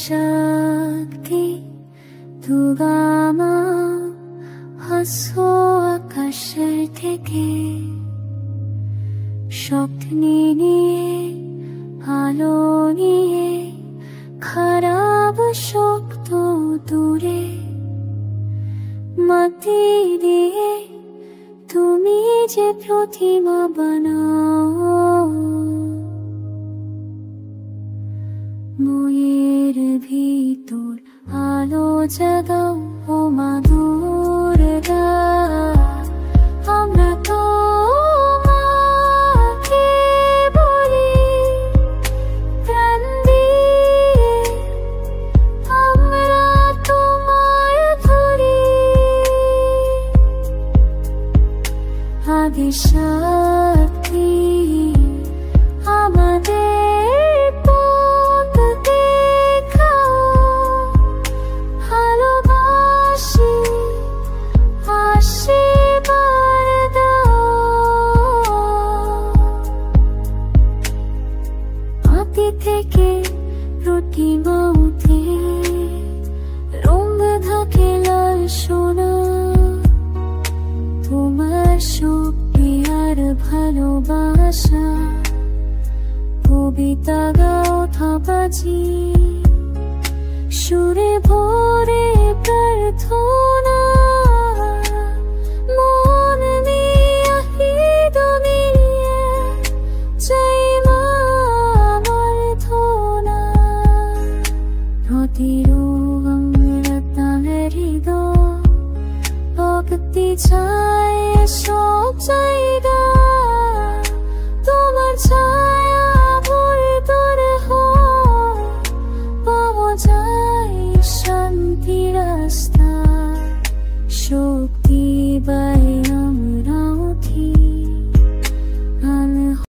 শক্তি দুগামা হাসো আকাশের থেকে স্বপ্ন নিয়ে আলো নিয়ে খারাপ শক্ত দূরে মাটি দিয়ে তুমি যে প্রতিমা বানাও মনের ভিতর আলো জাগাও ও মা দুর্গা আমরা তোমাকে বলি প্রাণ দিয়ে আমরা তোমায় ধরি আদি শক্তি আমাদের থেকে প্রতিমা উঠে রঙ থাকে লাল সোনা তোমার শক্তি আর ভালোবাসা কবিতা গাও থাবাজি সুরে ভরে প্রার্থনা মন নিয়ে হৃদ মিলিয়ে চাই ভক্তি চায় সব চাই